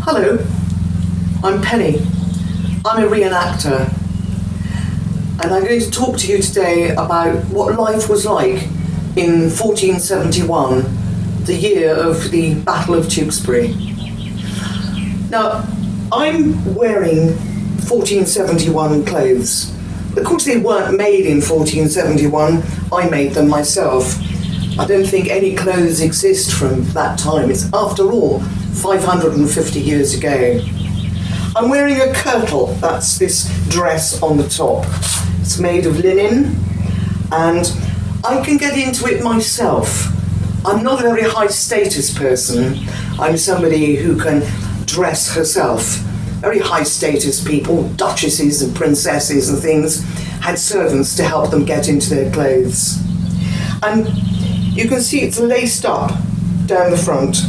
Hello, I'm Penny. I'm a reenactor, and I'm going to talk to you today about what life was like in 1471, the year of the Battle of Tewkesbury. Now, I'm wearing 1471 clothes. Of course, they weren't made in 1471. I made them myself. I don't think any clothes exist from that time. It's, after all, 550 years ago. I'm wearing a kirtle, that's this dress on the top. It's made of linen, and I can get into it myself. I'm not a very high status person. I'm somebody who can dress herself. Very high status people, duchesses and princesses and things, had servants to help them get into their clothes. And you can see it's laced up down the front.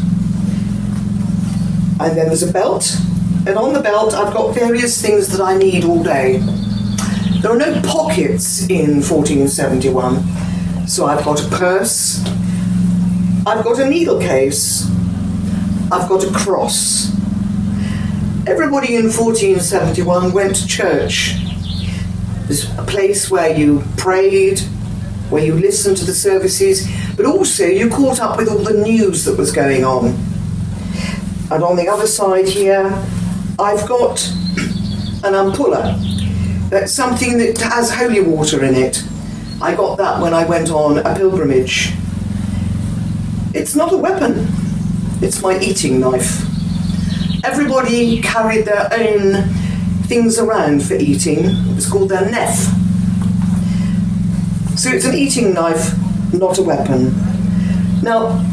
And then there's a belt, and on the belt I've got various things that I need all day. There are no pockets in 1471, so I've got a purse, I've got a needle case, I've got a cross. Everybody in 1471 went to church. There's a place where you prayed, where you listened to the services, but also you caught up with all the news that was going on. And on the other side here, I've got an ampulla. That's something that has holy water in it. I got that when I went on a pilgrimage. It's not a weapon, it's my eating knife. Everybody carried their own things around for eating. It was called their neff. So it's an eating knife, not a weapon. Now,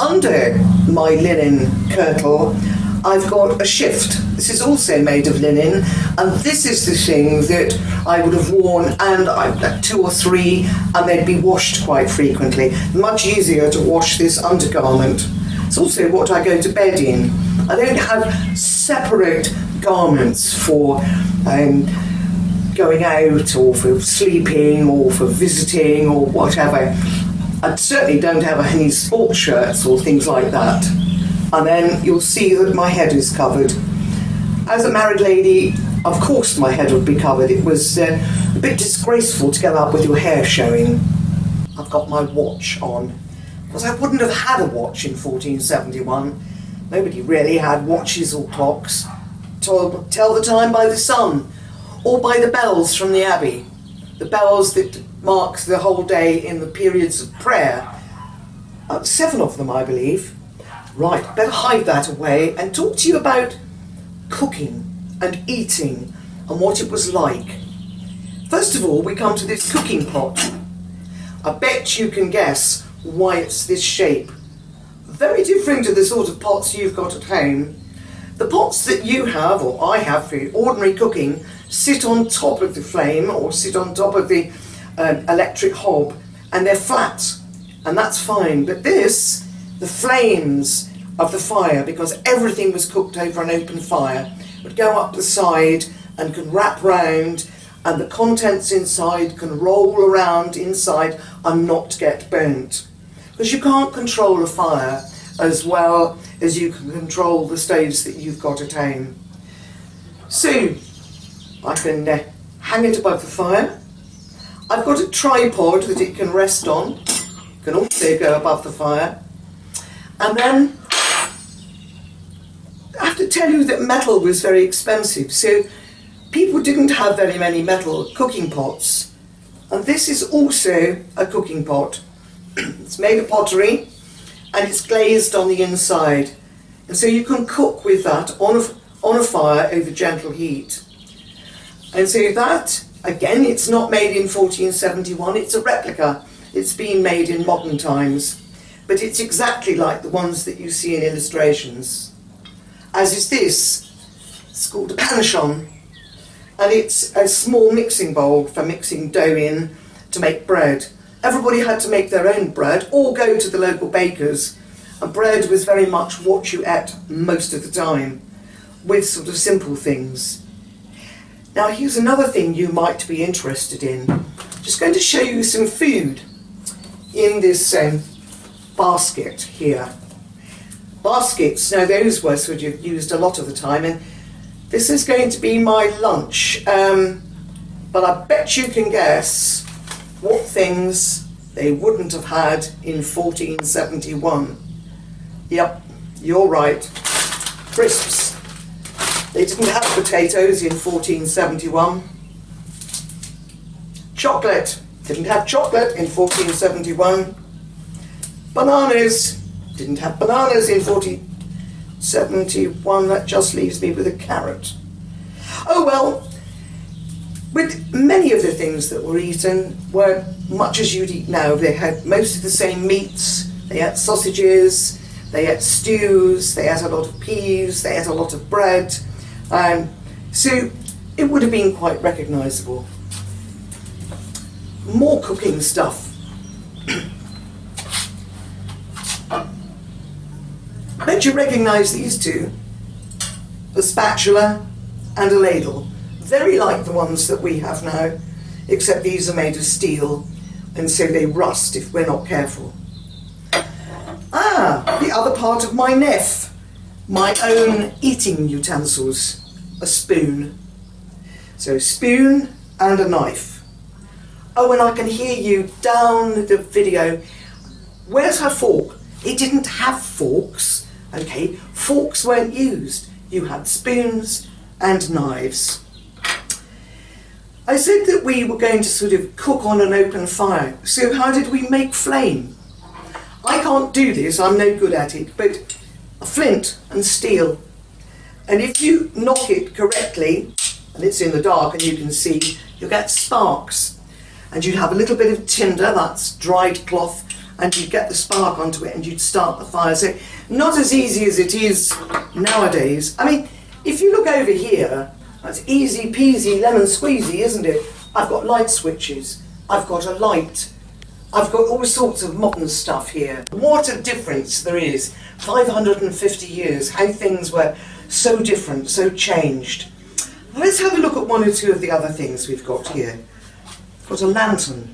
under my linen kirtle, I've got a shift. This is also made of linen, and this is the thing that I would have worn, and I've 2 or 3, and they'd be washed quite frequently. Much easier to wash this undergarment. It's also what I go to bed in. I don't have separate garments for going out, or for sleeping, or for visiting, or whatever. I certainly don't have any sports shirts or things like that. And then you'll see that my head is covered. As a married lady, of course my head would be covered. It was a bit disgraceful to get up with your hair showing. I've got my watch on, because I wouldn't have had a watch in 1471. Nobody really had watches or clocks. Tell the time by the sun, or by the bells from the abbey. The bells that mark the whole day in the periods of prayer. 7 of them, I believe. Right, better hide that away and talk to you about cooking and eating and what it was like. First of all, we come to this cooking pot. I bet you can guess why it's this shape. Very different to the sort of pots you've got at home. The pots that you have, or I have for ordinary cooking, sit on top of the flame or sit on top of the electric hob, and they're flat, and that's fine. But this, the flames of the fire, because everything was cooked over an open fire, would go up the side and can wrap round, and the contents inside can roll around inside and not get burnt. Because you can't control a fire as well as you can control the stoves that you've got at home. So I can hang it above the fire. I've got a tripod that it can rest on. It can also go above the fire. And then I have to tell you that metal was very expensive, so people didn't have very many metal cooking pots. And this is also a cooking pot. It's made of pottery, and it's glazed on the inside. And so you can cook with that on a fire over gentle heat. And so that, again, it's not made in 1471, it's a replica. It's been made in modern times. But it's exactly like the ones that you see in illustrations. As is this. It's called a panachon. And it's a small mixing bowl for mixing dough in to make bread. Everybody had to make their own bread or go to the local bakers. And bread was very much what you ate most of the time, with sort of simple things. Now here's another thing you might be interested in. I'm just going to show you some food in this basket here. Baskets, now those were sort of used a lot of the time, and this is going to be my lunch. But I bet you can guess what things they wouldn't have had in 1471. Yep, you're right. Crisps. They didn't have potatoes in 1471. Chocolate. Didn't have chocolate in 1471. Bananas. Didn't have bananas in 1471. That just leaves me with a carrot. Oh well, with many of the things that were eaten were much as you'd eat now. They had most of the same meats. They had sausages, they had stews, they had a lot of peas, they had a lot of bread. So it would have been quite recognisable. More cooking stuff. Don't you recognise these two? A spatula and a ladle. Very like the ones that we have now, except these are made of steel, and so they rust if we're not careful. Ah, the other part of my nef. My own eating utensils. A spoon. So spoon and a knife. Oh, and I can hear you down the video. Where's her fork? It didn't have forks, okay? Forks weren't used. You had spoons and knives. I said that we were going to sort of cook on an open fire. So how did we make flame? I can't do this, I'm no good at it, but a flint and steel. And if you knock it correctly, and it's in the dark and you can see, you'll get sparks. And you'd have a little bit of tinder, that's dried cloth, and you'd get the spark onto it and you'd start the fire. So not as easy as it is nowadays. I mean, if you look over here, that's easy peasy lemon squeezy, isn't it? I've got light switches, I've got a light, I've got all sorts of modern stuff here. What a difference there is. 550 years, how things were so different, so changed. Let's have a look at one or two of the other things we've got here. Got a lantern.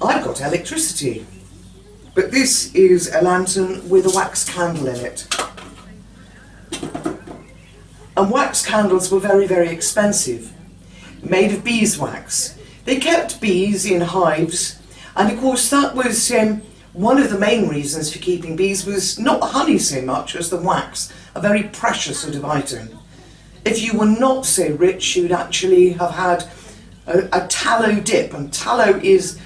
I've got electricity, but this is a lantern with a wax candle in it. And wax candles were very, very expensive, made of beeswax. They kept bees in hives, and of course that was one of the main reasons for keeping bees was not the honey so much as the wax, a very precious sort of item. If you were not so rich, you'd actually have had a tallow dip, and tallow is,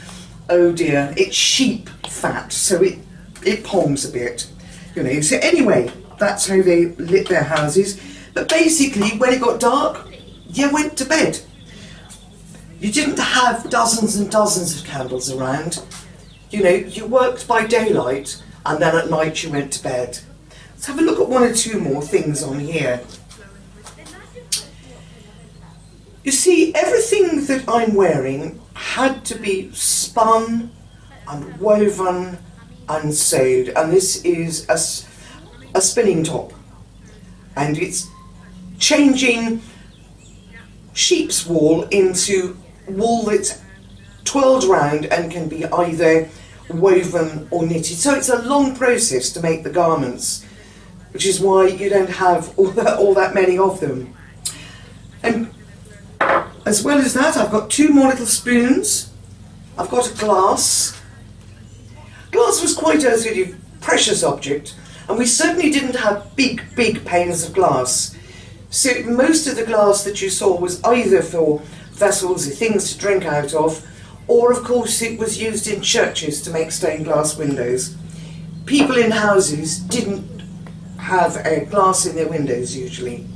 oh dear, it's sheep fat, so it pongs a bit, you know. So anyway, that's how they lit their houses. But basically, when it got dark, you went to bed. You didn't have dozens and dozens of candles around. You know, you worked by daylight, and then at night you went to bed. Let's have a look at one or two more things on here. You see, everything that I'm wearing had to be spun and woven and sewed, and this is a spinning top, and it's changing sheep's wool into wool that's twirled round and can be either woven or knitted. So it's a long process to make the garments, which is why you don't have all that many of them. And as well as that, I've got two more little spoons. I've got a glass. Glass was quite a sort of precious object, and we certainly didn't have big, big panes of glass. So most of the glass that you saw was either for vessels or things to drink out of, or of course it was used in churches to make stained glass windows. People in houses didn't have glass in their windows usually.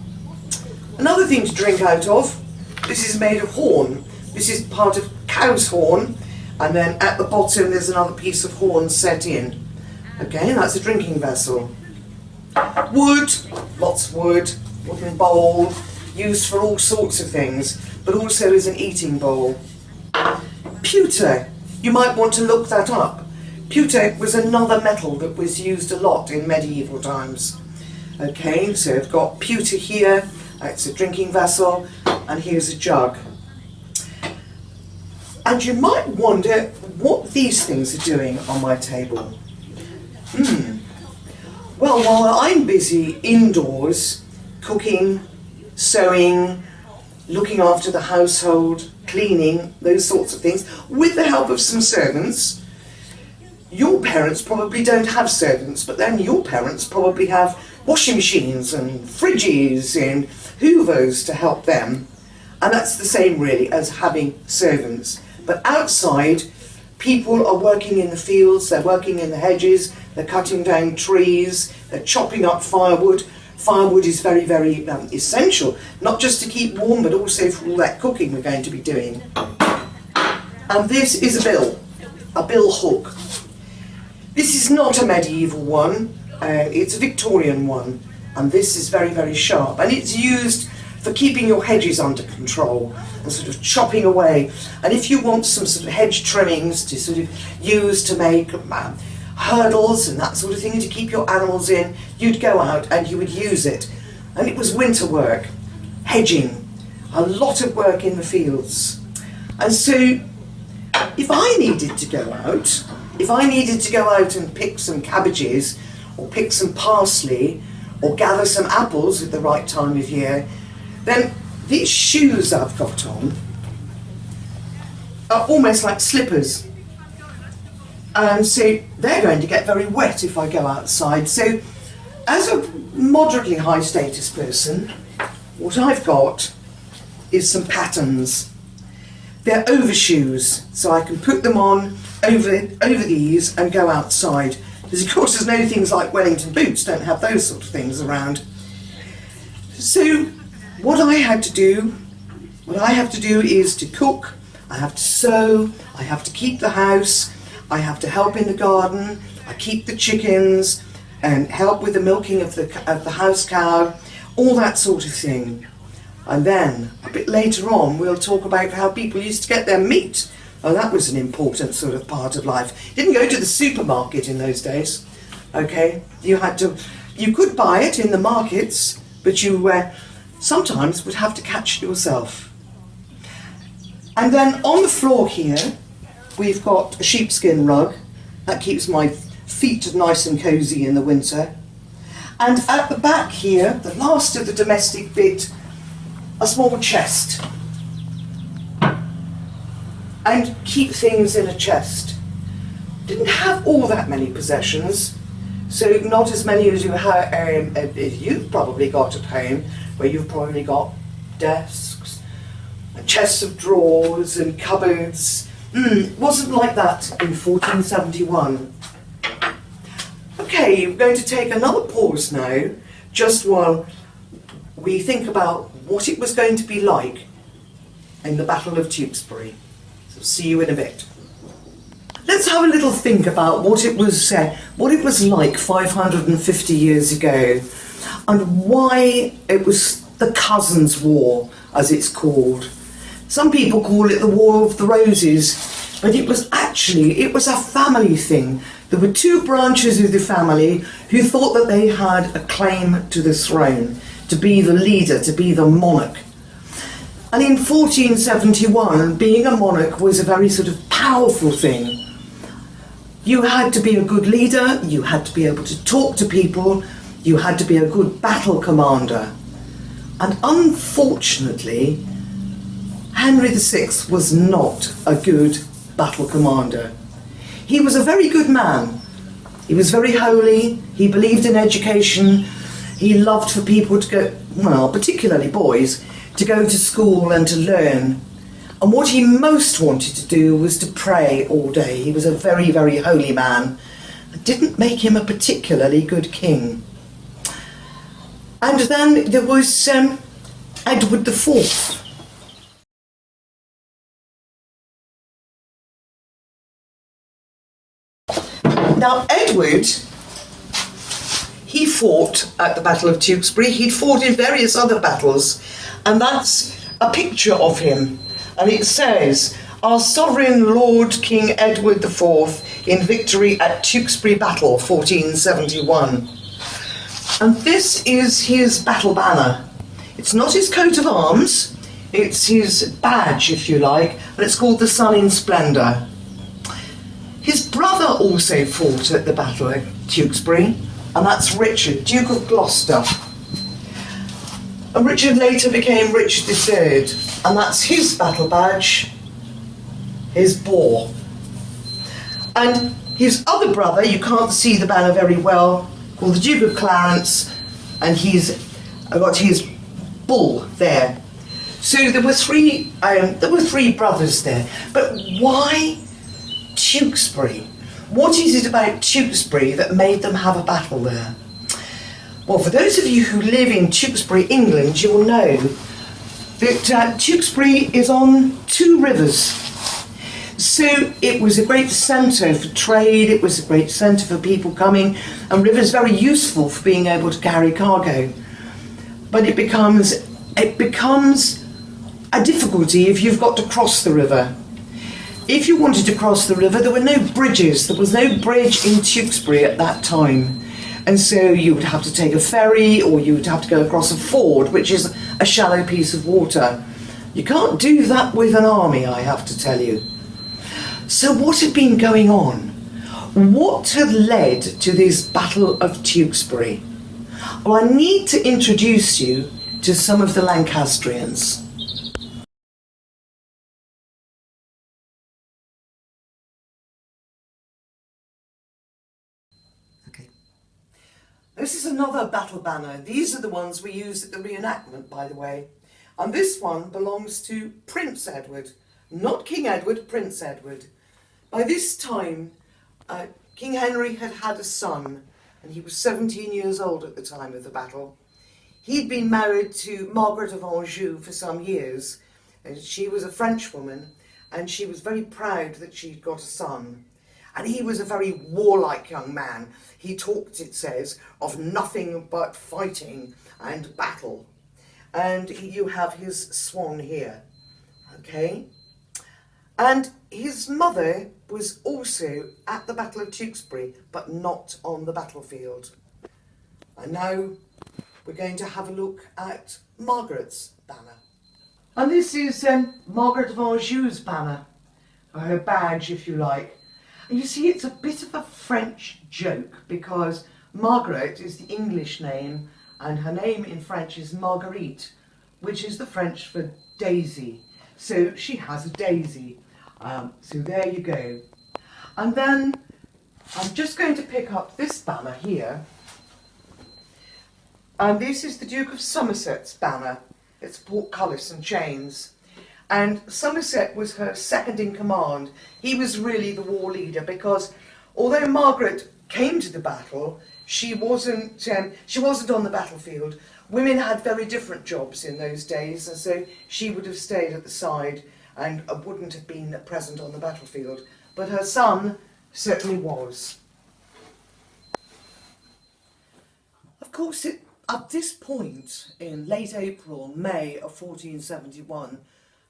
Another thing to drink out of, this is made of horn. This is part of cow's horn, and then at the bottom there's another piece of horn set in. Okay, that's a drinking vessel. Wood, lots of wood, wooden bowl, used for all sorts of things, but also as an eating bowl. Pewter, you might want to look that up. Pewter was another metal that was used a lot in medieval times. Okay, so I've got pewter here, it's a drinking vessel, and here's a jug. And you might wonder what these things are doing on my table. Well, while I'm busy indoors, cooking, sewing, looking after the household, cleaning, those sorts of things, with the help of some servants, your parents probably don't have servants, but then your parents probably have washing machines and fridges and hoovers to help them. And that's the same really as having servants. But outside, people are working in the fields, they're working in the hedges, they're cutting down trees, they're chopping up firewood. Firewood is very, very essential, not just to keep warm, but also for all that cooking we're going to be doing. And this is a bill hook. This is not a medieval one, it's a Victorian one, and this is very, very sharp, and it's used for keeping your hedges under control and sort of chopping away. And if you want some sort of hedge trimmings to sort of use to make hurdles and that sort of thing to keep your animals in, you'd go out and you would use it. And it was winter work, hedging, a lot of work in the fields. And so if I needed to go out and pick some cabbages or pick some parsley or gather some apples at the right time of year, then these shoes I've got on are almost like slippers. And so they're going to get very wet if I go outside. So as a moderately high status person, what I've got is some pattens. They're overshoes, so I can put them on over these and go outside. Because of course there's no things like Wellington boots, don't have those sort of things around. So what I have to do is to cook, I have to sew, I have to keep the house, I have to help in the garden, I keep the chickens and help with the milking of the house cow, all that sort of thing. And then a bit later on we'll talk about how people used to get their meat. Oh, that was an important sort of part of life. You didn't go to the supermarket in those days, okay? You could buy it in the markets, but you sometimes would have to catch it yourself. And then on the floor here, we've got a sheepskin rug. That keeps my feet nice and cosy in the winter. And at the back here, the last of the domestic bit, a small chest. And keep things in a chest. Didn't have all that many possessions, so not as many as you've probably got at home, where you've probably got desks, and chests of drawers and cupboards. Wasn't like that in 1471. Okay, we're going to take another pause now, just while we think about what it was going to be like in the Battle of Tewkesbury. So see you in a bit. Let's have a little think about what it was like 550 years ago, and why it was the Cousins' War, as it's called. Some people call it the War of the Roses, but it was a family thing. There were two branches of the family who thought that they had a claim to the throne, to be the leader, to be the monarch. And in 1471, being a monarch was a very sort of powerful thing. You had to be a good leader, you had to be able to talk to people, you had to be a good battle commander. And unfortunately, Henry VI was not a good battle commander. He was a very good man. He was very holy, he believed in education, he loved for people to go, well, particularly boys, to go to school and to learn. And what he most wanted to do was to pray all day. He was a very, very holy man. It didn't make him a particularly good king. And then there was Edward IV. Now, Edward, he fought at the Battle of Tewkesbury. He'd fought in various other battles, and that's a picture of him. And it says, "Our sovereign Lord King Edward IV in victory at Tewkesbury Battle, 1471. And this is his battle banner. It's not his coat of arms, it's his badge, if you like, and it's called the Sun in Splendour. His brother also fought at the Battle of Tewkesbury, and that's Richard, Duke of Gloucester. And Richard later became Richard III, and that's his battle badge, his boar. And his other brother, you can't see the banner very well, called the Duke of Clarence, and he's got his bull there. So there were three brothers there. But why Tewkesbury? What is it about Tewkesbury that made them have a battle there? Well, for those of you who live in Tewkesbury, England, you'll know that Tewkesbury is on two rivers. So it was a great centre for trade, it was a great centre for people coming, and rivers very useful for being able to carry cargo. But it becomes a difficulty if you've got to cross the river. If you wanted to cross the river, there were no bridges. There was no bridge in Tewkesbury at that time. And so you would have to take a ferry, or you would have to go across a ford, which is a shallow piece of water. You can't do that with an army, I have to tell you. So what had been going on? What had led to this Battle of Tewkesbury? Well, I need to introduce you to some of the Lancastrians. Okay. This is another battle banner. These are the ones we use at the reenactment, by the way. And this one belongs to Prince Edward. Not King Edward, Prince Edward. By this time, King Henry had had a son, and he was 17 years old at the time of the battle. He'd been married to Margaret of Anjou for some years, and she was a Frenchwoman, and she was very proud that she'd got a son. And he was a very warlike young man. He talked, it says, of nothing but fighting and battle. And you have his swan here, okay? And his mother was also at the Battle of Tewkesbury, but not on the battlefield. And now we're going to have a look at Margaret's banner. And this is Margaret of Anjou's banner, or her badge, if you like. And you see, it's a bit of a French joke, because Margaret is the English name, and her name in French is Marguerite, which is the French for daisy. So she has a daisy. So there you go. And then I'm just going to pick up this banner here. And this is the Duke of Somerset's banner. It's portcullis and chains. And Somerset was her second in command. He was really the war leader, because although Margaret came to the battle, she wasn't on the battlefield. Women had very different jobs in those days, and so she would have stayed at the side and wouldn't have been present on the battlefield. But her son certainly was. Of course, at this point, in late April, May of 1471,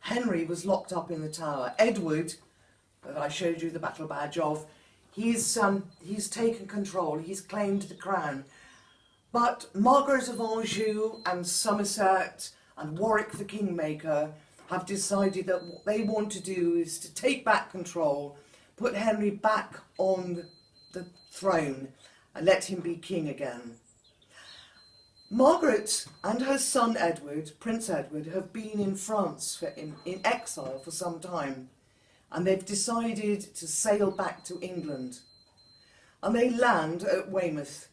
Henry was locked up in the Tower. Edward, that I showed you the battle badge of, he's taken control, he's claimed the crown. But Margaret of Anjou and Somerset and Warwick the Kingmaker have decided that what they want to do is to take back control, put Henry back on the throne and let him be king again. Margaret and her son Edward, Prince Edward, have been in France in exile for some time, and they've decided to sail back to England. And they land at Weymouth,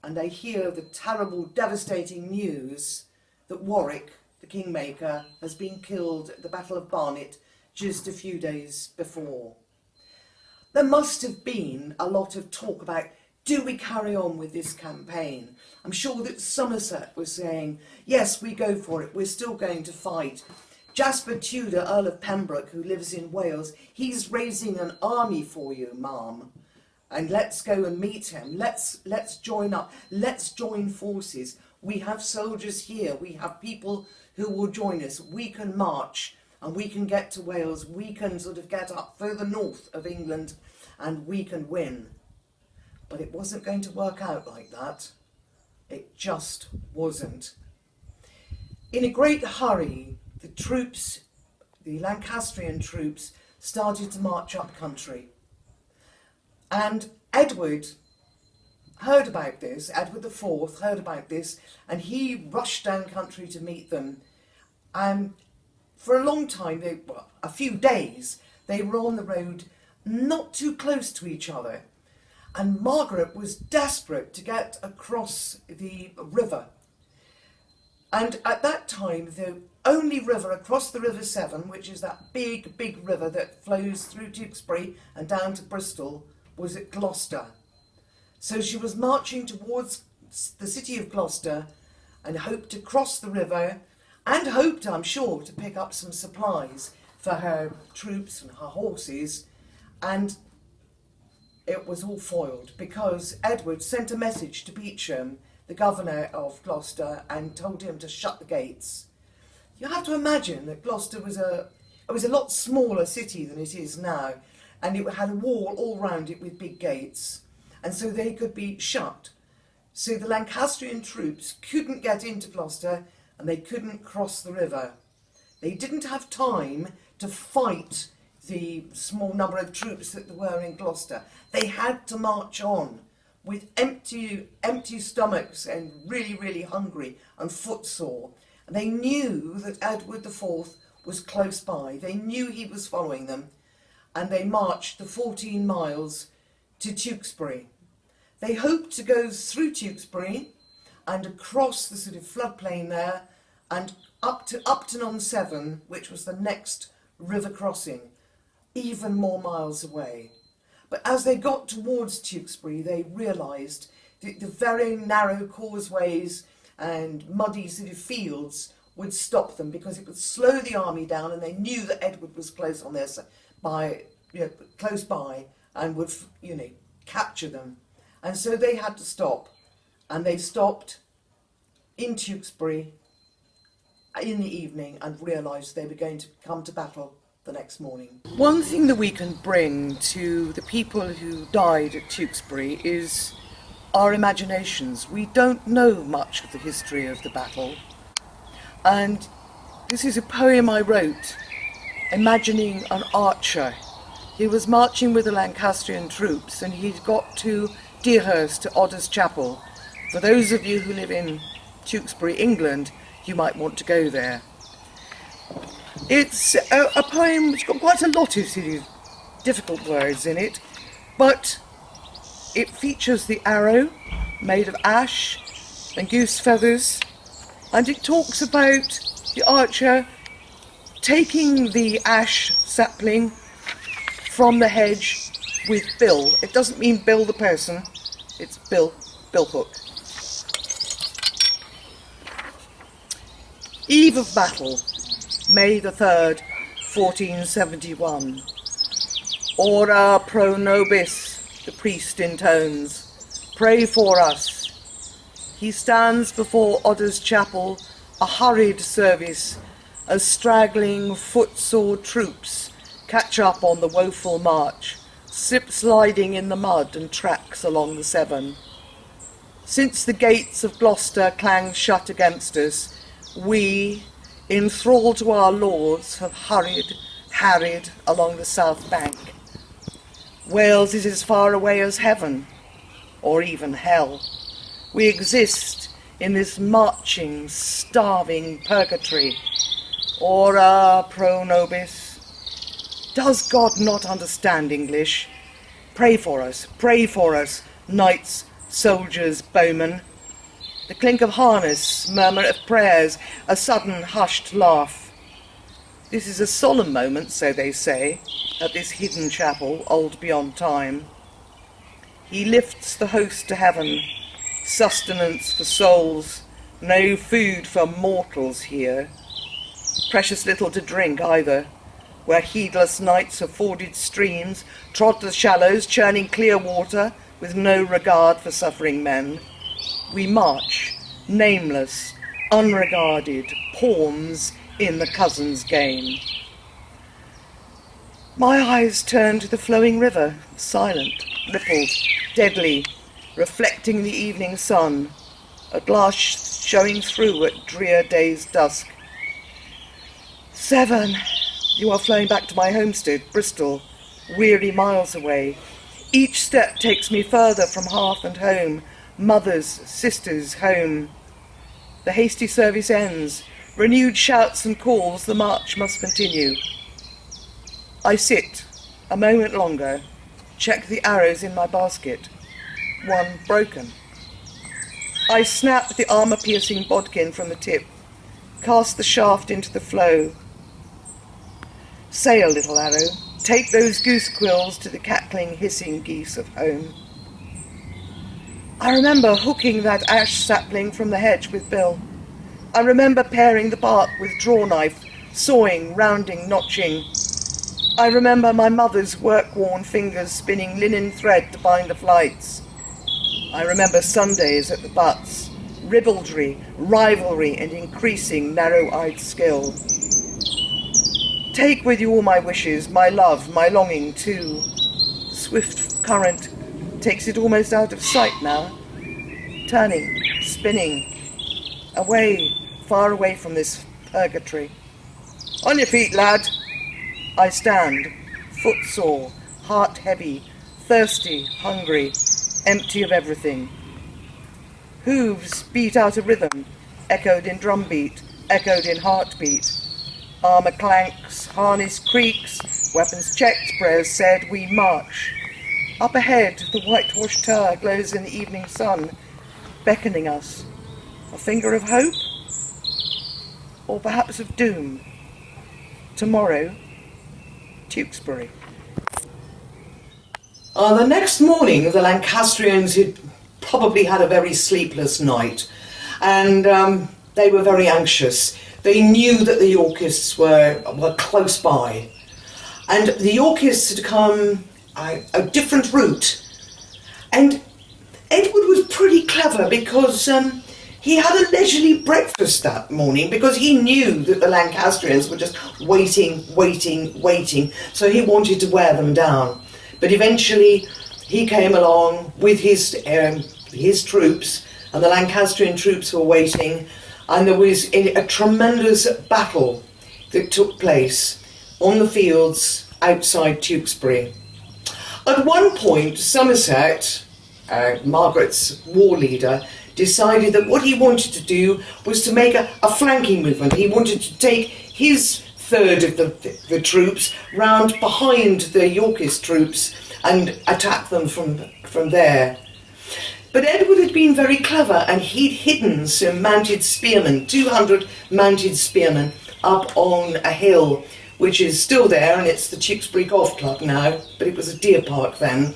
and they hear the terrible, devastating news that Warwick, the Kingmaker, has been killed at the Battle of Barnet just a few days before. There must have been a lot of talk about, do we carry on with this campaign? I'm sure that Somerset was saying, yes, we go for it, we're still going to fight. Jasper Tudor, Earl of Pembroke, who lives in Wales, he's raising an army for you, ma'am. And let's go and meet him. Let's join up. Let's join forces. We have soldiers here. We have people who will join us. We can march and we can get to Wales. We can sort of get up further north of England and we can win. But it wasn't going to work out like that. It just wasn't. In a great hurry, the troops, the Lancastrian troops, started to march up country. And Edward heard about this, Edward IV heard about this, and he rushed down country to meet them. And for a long time, a few days, they were on the road not too close to each other. And Margaret was desperate to get across the river. And at that time, the only river across the River Severn, which is that big, big river that flows through Tewkesbury and down to Bristol, was at Gloucester. So she was marching towards the city of Gloucester and hoped to cross the river and hoped, I'm sure, to pick up some supplies for her troops and her horses. And it was all foiled because Edward sent a message to Beauchamp, the governor of Gloucester, and told him to shut the gates. You have to imagine that Gloucester was a lot smaller city than it is now, and it had a wall all round it with big gates, and so they could be shut. So the Lancastrian troops couldn't get into Gloucester and they couldn't cross the river. They didn't have time to fight the small number of troops that were in Gloucester. They had to march on with empty stomachs and really, really hungry and footsore. And they knew that Edward IV was close by. They knew he was following them, and they marched the 14 miles to Tewkesbury. They hoped to go through Tewkesbury and across the sort of floodplain there and up to Upton-on-Severn, which was the next river crossing, even more miles away. But as they got towards Tewkesbury, they realised that the very narrow causeways and muddy sort of fields would stop them because it would slow the army down, and they knew that Edward was close on their close by and would capture them. And so they had to stop, and they stopped in Tewkesbury in the evening and realised they were going to come to battle the next morning. One thing that we can bring to the people who died at Tewkesbury is our imaginations. We don't know much of the history of the battle, and this is a poem I wrote imagining an archer. He was marching with the Lancastrian troops, and he'd got to Deerhurst, to Odder's Chapel. For those of you who live in Tewkesbury, England, you might want to go there. It's a poem which got quite a lot of difficult words in it, but it features the arrow made of ash and goose feathers, and it talks about the archer taking the ash sapling from the hedge with Bill. It doesn't mean Bill the person, it's Bill Hook. Eve of battle, May the 3rd, 1471. Ora pro nobis, the priest intones. Pray for us. He stands before Odder's Chapel, a hurried service, as straggling footsore troops catch up on the woeful march, slip-sliding in the mud and tracks along the Severn. Since the gates of Gloucester clang shut against us, we, in thrall to our lords, have harried along the south bank. Wales is as far away as heaven, or even hell. We exist in this marching, starving purgatory. Ora pro nobis. Does God not understand English? Pray for us, knights, soldiers, bowmen. The clink of harness, murmur of prayers, a sudden hushed laugh. This is a solemn moment, so they say, at this hidden chapel, old beyond time. He lifts the host to heaven, sustenance for souls, no food for mortals here. Precious little to drink either, where heedless knights have forded streams, trod the shallows, churning clear water, with no regard for suffering men. We march, nameless, unregarded, pawns in the cousin's game. My eyes turn to the flowing river, silent, rippled, deadly, reflecting the evening sun, a glass showing through at drear day's dusk. Severn, you are flowing back to my homestead, Bristol, weary miles away. Each step takes me further from hearth and home, mothers, sisters, home. The hasty service ends. Renewed shouts and calls, the march must continue. I sit a moment longer, check the arrows in my basket. One broken. I snap the armour-piercing bodkin from the tip, cast the shaft into the flow. Sail, little arrow, take those goose quills to the cackling, hissing geese of home. I remember hooking that ash sapling from the hedge with Bill. I remember paring the bark with draw knife, sawing, rounding, notching. I remember my mother's work-worn fingers spinning linen thread to bind the flights. I remember Sundays at the butts, ribaldry, rivalry, and increasing narrow-eyed skill. Take with you all my wishes, my love, my longing too. The swift current takes it almost out of sight now, turning, spinning, away, far away from this purgatory. On your feet, lad. I stand, footsore, heart heavy, thirsty, hungry, empty of everything. Hooves beat out a rhythm, echoed in drumbeat, echoed in heartbeat. Armour clanks, harness creaks, weapons checked, prayers said, we march. Up ahead, the whitewashed tower glows in the evening sun, beckoning us. A finger of hope? Or perhaps of doom? Tomorrow, Tewkesbury. The next morning, the Lancastrians had probably had a very sleepless night, and they were very anxious. They knew that the Yorkists were close by, and the Yorkists had come a different route. And Edward was pretty clever because he had a leisurely breakfast that morning because he knew that the Lancastrians were just waiting, so he wanted to wear them down. But eventually he came along with his troops, and the Lancastrian troops were waiting, and there was a tremendous battle that took place on the fields outside Tewkesbury. At one point, Somerset, Margaret's war leader, decided that what he wanted to do was to make a flanking movement. He wanted to take his third of the troops round behind the Yorkist troops and attack them from there. But Edward had been very clever, and he'd hidden some mounted spearmen, 200 mounted spearmen, up on a hill, which is still there, and it's the Tewkesbury Golf Club now, but it was a deer park then.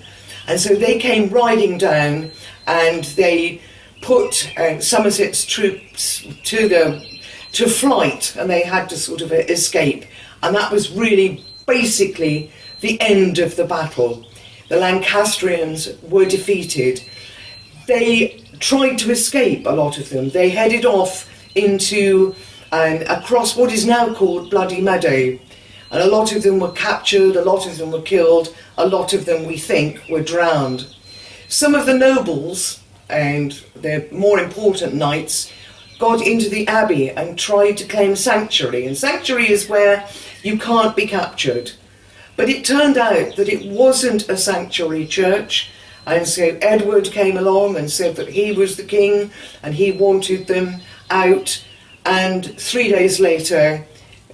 And so they came riding down, and they put Somerset's troops to flight, and they had to sort of escape. And that was really basically the end of the battle. The Lancastrians were defeated. They tried to escape, a lot of them. They headed off into across what is now called Bloody Meadow. And a lot of them were captured, a lot of them were killed, a lot of them, we think, were drowned. Some of the nobles and the more important knights got into the abbey and tried to claim sanctuary. And sanctuary is where you can't be captured. But it turned out that it wasn't a sanctuary church, and so Edward came along and said that he was the king and he wanted them out, and 3 days later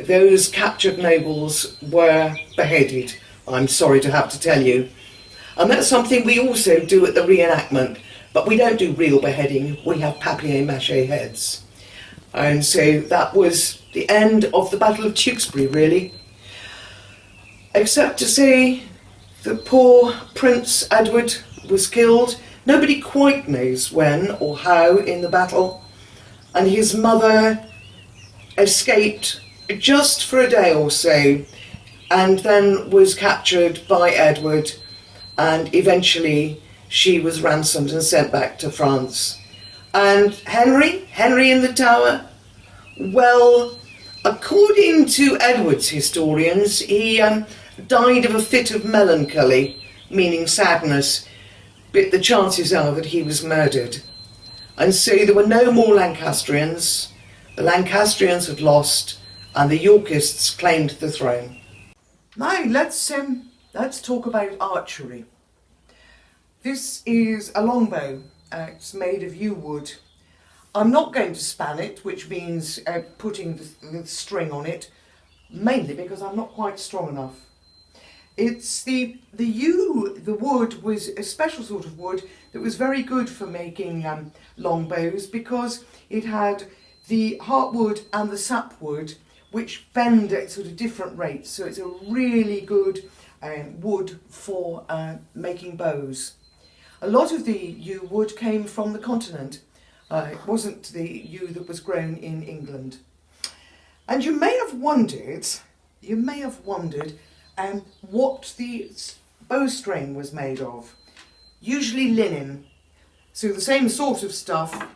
those captured nobles were beheaded, I'm sorry to have to tell you. And that's something we also do at the reenactment, but we don't do real beheading, we have papier-mâché heads. And so that was the end of the Battle of Tewkesbury, really. Except to say that poor Prince Edward was killed. Nobody quite knows when or how in the battle. And his mother escaped just for a day or so, and then was captured by Edward, and eventually she was ransomed and sent back to France. And Henry in the Tower, well, according to Edward's historians, he died of a fit of melancholy, meaning sadness, but the chances are that he was murdered. And so there were no more Lancastrians. The Lancastrians had lost, and the Yorkists claimed the throne. Now let's talk about archery. This is a longbow, It's made of yew wood. I'm not going to span it, which means putting the string on it, mainly because I'm not quite strong enough. It's the wood was a special sort of wood that was very good for making long bows, because it had the heartwood and the sapwood, which bend at sort of different rates. So it's a really good wood for making bows. A lot of the yew wood came from the continent. It wasn't the yew that was grown in England. And you may have wondered what the bowstring was made of. Usually linen. So the same sort of stuff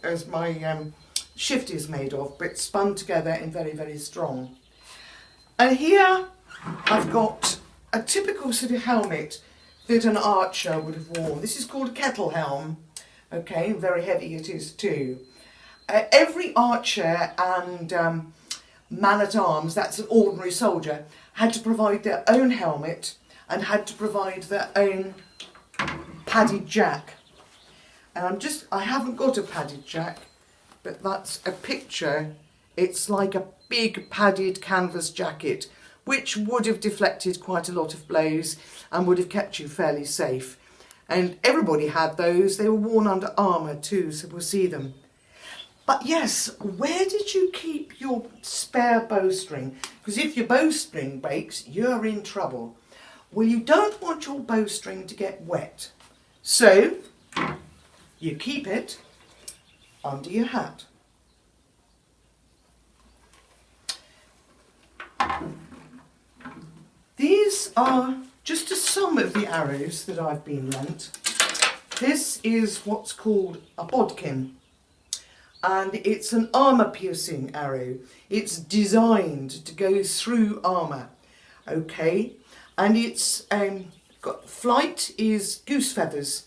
as my shift is made of, but spun together and very, very strong. And here I've got a typical sort of helmet that an archer would have worn. This is called a kettle helm. Okay, very heavy it is too. Every archer and man-at-arms, that's an ordinary soldier, had to provide their own helmet and had to provide their own padded jack. And I haven't got a padded jack, but that's a picture. It's like a big padded canvas jacket, which would have deflected quite a lot of blows and would have kept you fairly safe. And everybody had those. They were worn under armour too, so we'll see them. But yes, where did you keep your spare bowstring? Because if your bowstring breaks, you're in trouble. Well, you don't want your bowstring to get wet. So you keep it under your hat. These are just some of the arrows that I've been lent. This is what's called a bodkin, and it's an armour piercing arrow. It's designed to go through armour, okay? And it's flight is goose feathers,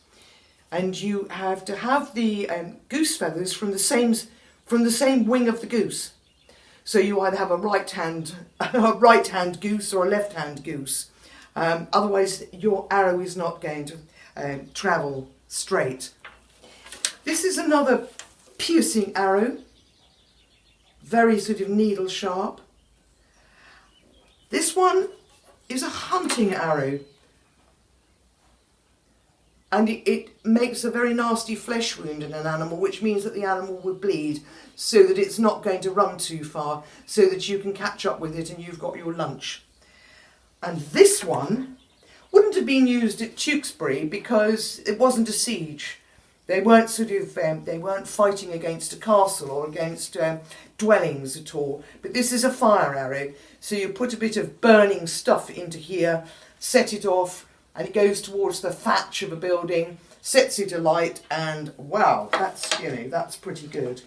and you have to have the goose feathers from the same wing of the goose. So you either have a right hand goose or a left hand goose. Otherwise, your arrow is not going to travel straight. This is another piercing arrow, very sort of needle sharp. This one is a hunting arrow, and it makes a very nasty flesh wound in an animal, which means that the animal will bleed, so that it's not going to run too far, so that you can catch up with it and you've got your lunch. And this one wouldn't have been used at Tewkesbury because it wasn't a siege. They weren't they weren't fighting against a castle or against dwellings at all. But this is a fire arrow, so you put a bit of burning stuff into here, set it off, and it goes towards the thatch of a building, sets it alight, and wow, that's pretty good.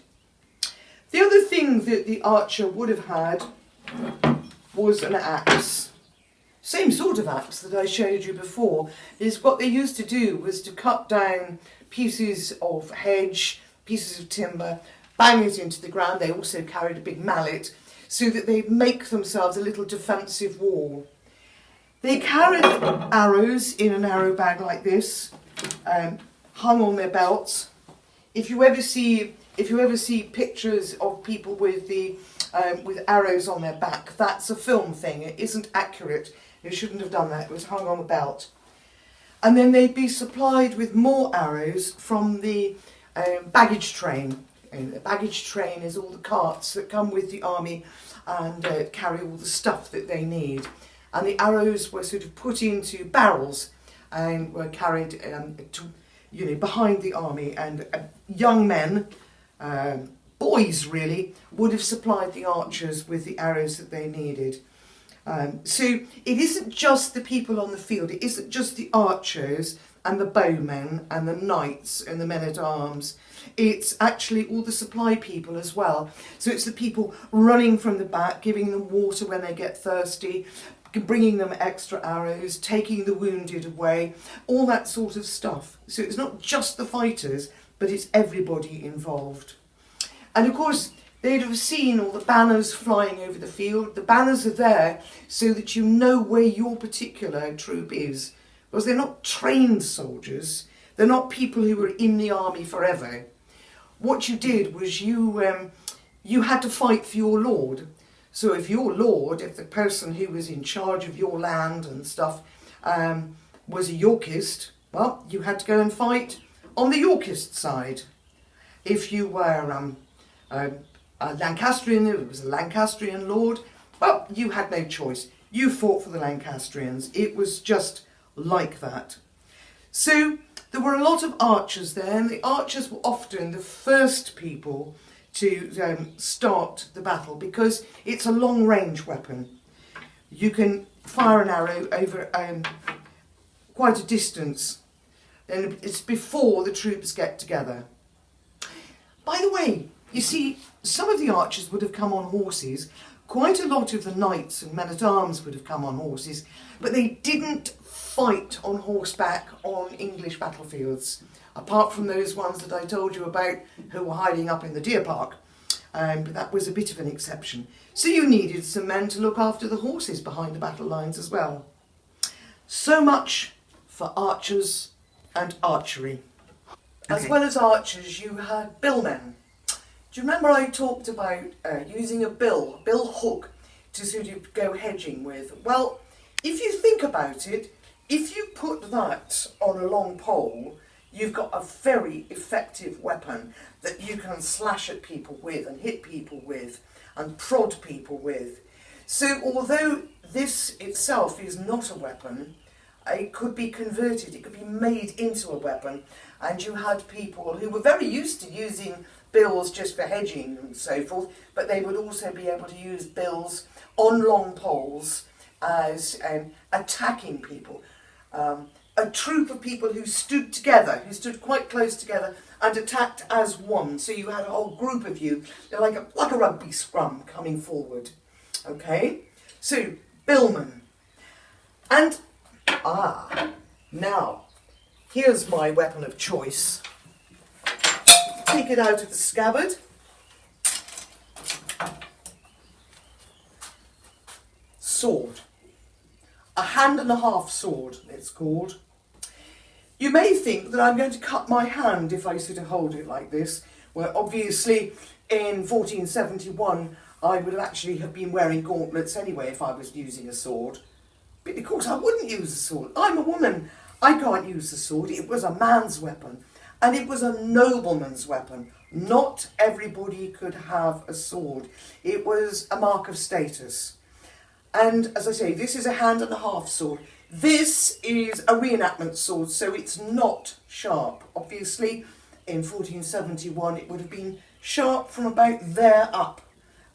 The other thing that the archer would have had was an axe. Same sort of axe that I showed you before. Is what they used to do was to cut down pieces of hedge, pieces of timber, bang it into the ground. They also carried a big mallet so that they'd make themselves a little defensive wall. They carried arrows in an arrow bag like this, hung on their belts. If you ever see pictures of people with arrows on their back, that's a film thing. It isn't accurate. You shouldn't have done that. It was hung on the belt. And then they'd be supplied with more arrows from the baggage train. And the baggage train is all the carts that come with the army and carry all the stuff that they need. And the arrows were sort of put into barrels and were carried behind the army. And young men, boys really, would have supplied the archers with the arrows that they needed. So it isn't just the people on the field, it isn't just the archers and the bowmen and the knights and the men-at-arms. It's actually all the supply people as well. So it's the people running from the back, giving them water when they get thirsty, bringing them extra arrows, taking the wounded away, all that sort of stuff. So it's not just the fighters, but it's everybody involved. And of course, they'd have seen all the banners flying over the field. The banners are there so that you know where your particular troop is. Because they're not trained soldiers, They're not people who were in the army forever. What you did was you had to fight for your lord. So if the person who was in charge of your land and stuff was a Yorkist, well, you had to go and fight on the Yorkist side. If you were a Lancastrian, it was a Lancastrian lord, well, you had no choice. You fought for the Lancastrians. It was just like that. So there were a lot of archers there, and the archers were often the first people to start the battle because it's a long-range weapon. You can fire an arrow over quite a distance, and it's before the troops get together. By the way, you see, some of the archers would have come on horses. Quite a lot of the knights and men-at-arms would have come on horses, but they didn't fight on horseback on English battlefields, apart from those ones that I told you about who were hiding up in the deer park. But that was a bit of an exception. So you needed some men to look after the horses behind the battle lines as well. So much for archers and archery. As well as archers, you had billmen. Do you remember I talked about using a bill hook to sort of go hedging with? Well, if you think about it, if you put that on a long pole, you've got a very effective weapon that you can slash at people with and hit people with and prod people with. So although this itself is not a weapon, it could be converted, it could be made into a weapon, and you had people who were very used to using bills just for hedging and so forth, but they would also be able to use bills on long poles as attacking people. A troop of people who stood together, who stood quite close together and attacked as one. So you had a whole group of you, like a rugby scrum coming forward. Okay? So, billmen. And, now, here's my weapon of choice. Take it out of the scabbard. Sword. A 1.5 sword, it's called. You may think that I'm going to cut my hand if I sort of hold it like this. Well, obviously, in 1471, I would actually have been wearing gauntlets anyway if I was using a sword. But of course, I wouldn't use a sword. I'm a woman. I can't use a sword. It was a man's weapon. And it was a nobleman's weapon. Not everybody could have a sword. It was a mark of status. And as I say, this is a 1.5 sword. This is a reenactment sword, so it's not sharp. Obviously, in 1471, it would have been sharp from about there up,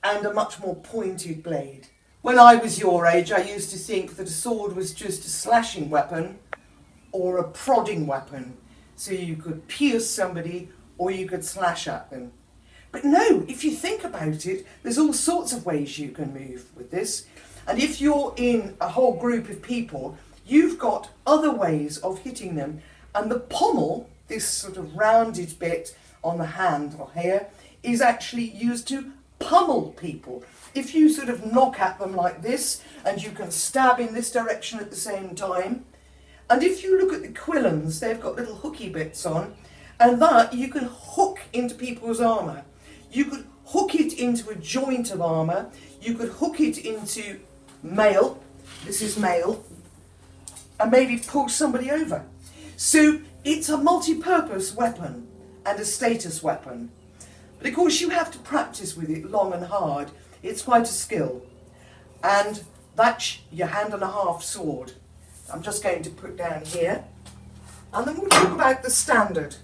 and a much more pointed blade. When I was your age, I used to think that a sword was just a slashing weapon or a prodding weapon. So you could pierce somebody or you could slash at them. But no, if you think about it, there's all sorts of ways you can move with this. And if you're in a whole group of people, you've got other ways of hitting them. And the pommel, this sort of rounded bit on the hand or here, is actually used to pummel people. If you sort of knock at them like this, and you can stab in this direction at the same time. And if you look at the quillons, they've got little hooky bits on, and that you can hook into people's armour. You could hook it into a joint of armour. You could hook it into mail. This is mail. And maybe pull somebody over. So it's a multi-purpose weapon and a status weapon. But of course you have to practice with it long and hard. It's quite a skill. And that's your 1.5 sword. I'm just going to put down here. And then we'll talk about the standard.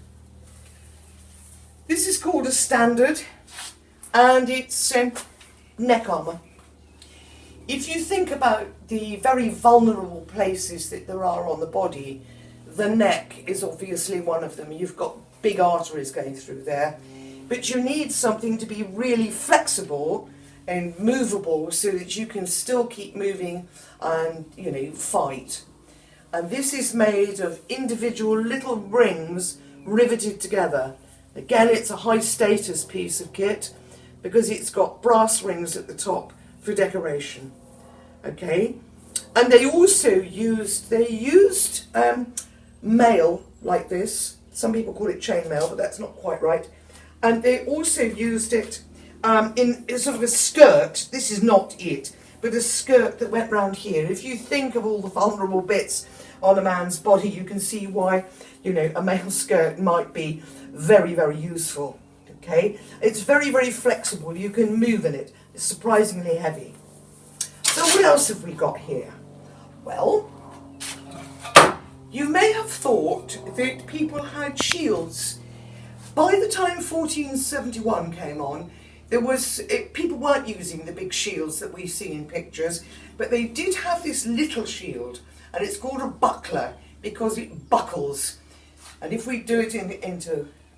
This is called a standard, and it's neck armour. If you think about the very vulnerable places that there are on the body, the neck is obviously one of them. You've got big arteries going through there, but you need something to be really flexible and movable so that you can still keep moving and, fight. And this is made of individual little rings riveted together. Again, it's a high status piece of kit because it's got brass rings at the top for decoration. Okay, and they also used mail like this. Some people call it chainmail, but that's not quite right. And they also used it in sort of a skirt. This is not it, but a skirt that went round here. If you think of all the vulnerable bits on a man's body, you can see why, you know, a male skirt might be very, very useful. Okay, it's very, very flexible. You can move in it. It's surprisingly heavy. So what else have we got here? Well, you may have thought that people had shields. By the time 1471 came on, people weren't using the big shields that we see in pictures, but they did have this little shield, and it's called a buckler because it buckles. And if we do it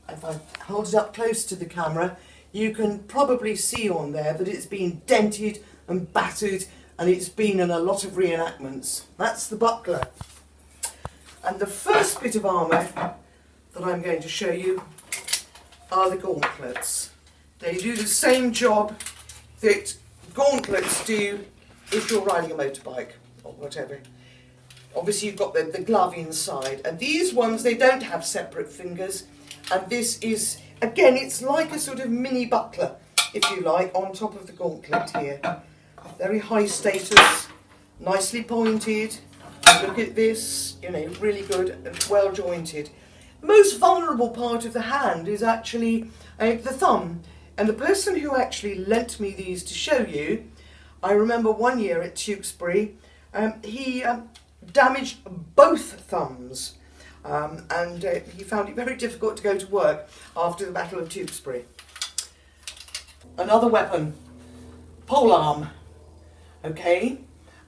if I hold it up close to the camera, you can probably see on there that it's been dented and battered, and it's been in a lot of reenactments. That's the buckler. And the first bit of armour that I'm going to show you are the gauntlets. They do the same job that gauntlets do if you're riding a motorbike or whatever. Obviously you've got the glove inside, and these ones, they don't have separate fingers, and this is, again, it's like a sort of mini buckler, if you like, on top of the gauntlet here. Very high status, nicely pointed. Look at this, you know, really good and well jointed. The most vulnerable part of the hand is actually the thumb. And the person who actually lent me these to show you, I remember one year at Tewkesbury, he damaged both thumbs. And he found it very difficult to go to work after the Battle of Tewkesbury. Another weapon, polearm, okay?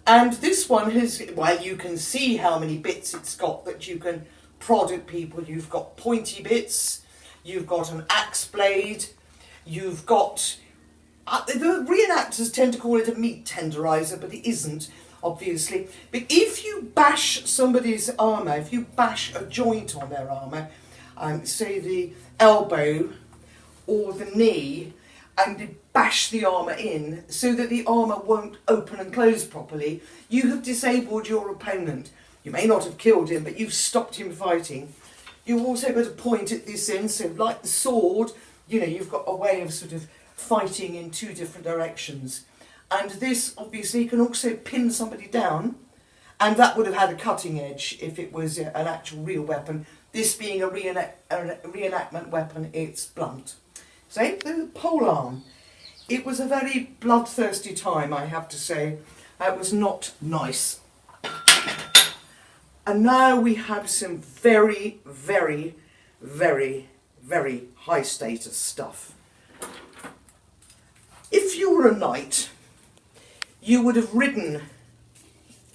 And this one has, well, you can see how many bits it's got that you can prod at people. You've got pointy bits, you've got an axe blade, you've got, the reenactors tend to call it a meat tenderizer, but it isn't, obviously. But if you bash somebody's armour, if you bash a joint on their armour, say the elbow or the knee, and bash the armour in so that the armour won't open and close properly, you have disabled your opponent. You may not have killed him, but you've stopped him fighting. You've also got a point at this end, so like the sword, you know, you've got a way of sort of fighting in two different directions. And this obviously can also pin somebody down, and that would have had a cutting edge if it was an actual real weapon. This being a reenactment weapon, it's blunt. So the polearm, it was a very bloodthirsty time, I have to say. It was not nice. And now we have some very, very, very, very high status stuff. If you were a knight, you would have ridden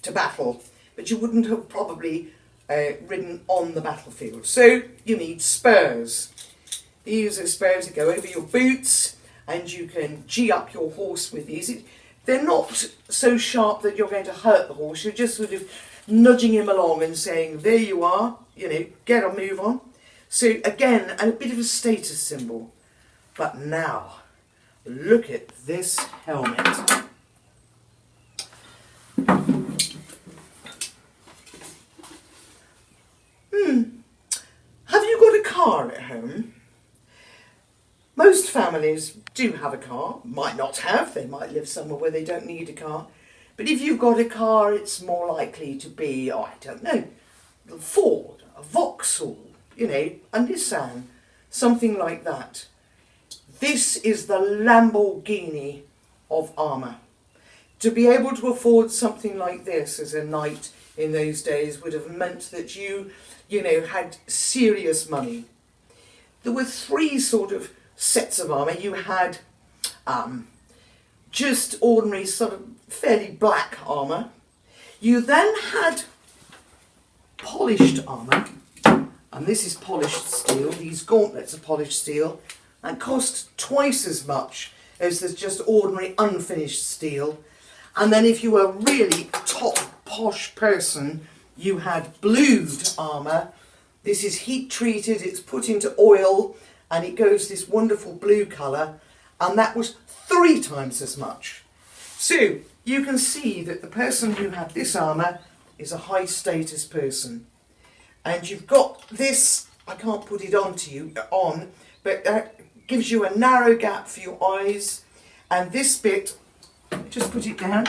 to battle, but you wouldn't have probably ridden on the battlefield. So you need spurs. These are spurs that go over your boots, and you can gee up your horse with these. They're not so sharp that you're going to hurt the horse. You're just sort of nudging him along and saying, there you are, you know, get on, move on. So again, a bit of a status symbol. But now, look at this helmet. Have you got a car at home? Most families do have a car, might not have, they might live somewhere where they don't need a car. But if you've got a car, it's more likely to be, I don't know, a Ford, a Vauxhall, you know, a Nissan, something like that. This is the Lamborghini of armour. To be able to afford something like this as a knight in those days would have meant that you know, had serious money. There were three sort of sets of armour. You had just ordinary sort of fairly black armour. You then had polished armour, and this is polished steel. These gauntlets are polished steel and cost twice as much as there's just ordinary unfinished steel. And then if you were really a top posh person, you had blued armour. This is heat treated, it's put into oil, and it goes this wonderful blue colour, and that was 3 times as much. So you can see that the person who had this armour is a high status person. And you've got this, I can't put it on, but that gives you a narrow gap for your eyes. And this bit, just put it down.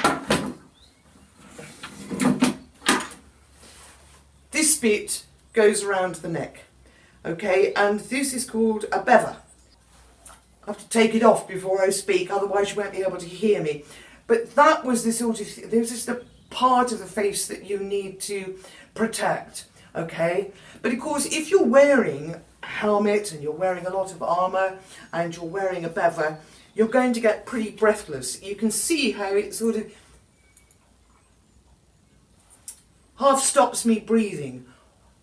This bit goes around the neck, okay, and this is called a bever. I have to take it off before I speak, otherwise you won't be able to hear me. But that was the sort of, this is the part of the face that you need to protect, okay? But of course, if you're wearing a helmet and you're wearing a lot of armour and you're wearing a bever, you're going to get pretty breathless. You can see how it sort of half stops me breathing.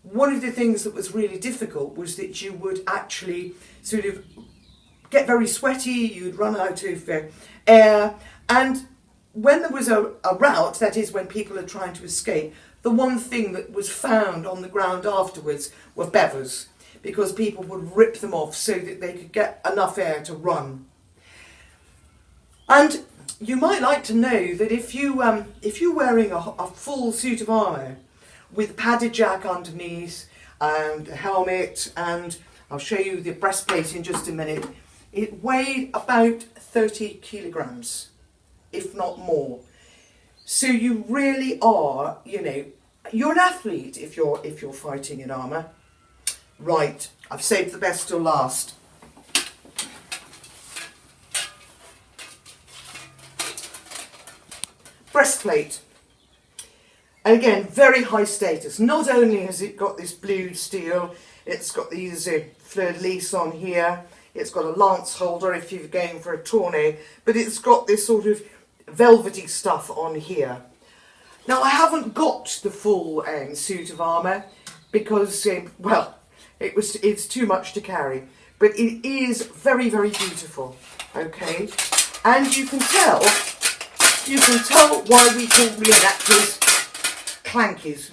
One of the things that was really difficult was that you would actually sort of get very sweaty, you'd run out of air, and when there was a rout, that is when people are trying to escape, the one thing that was found on the ground afterwards were bevers, because people would rip them off so that they could get enough air to run. And you might like to know that if you're wearing a full suit of armour with padded jack underneath and a helmet, and I'll show you the breastplate in just a minute, it weighed about 30 kilograms, if not more. So you really are, you're an athlete if you're fighting in armour. Right, I've saved the best till last. Breastplate. And again, very high status. Not only has it got this blue steel, it's got these fleur-de-lis on here, it's got a lance holder if you're going for a tourney, but it's got this sort of velvety stuff on here. Now, I haven't got the full suit of armour because, it's too much to carry. But it is very, very beautiful, okay? And you can tell why we call reenactors clankies,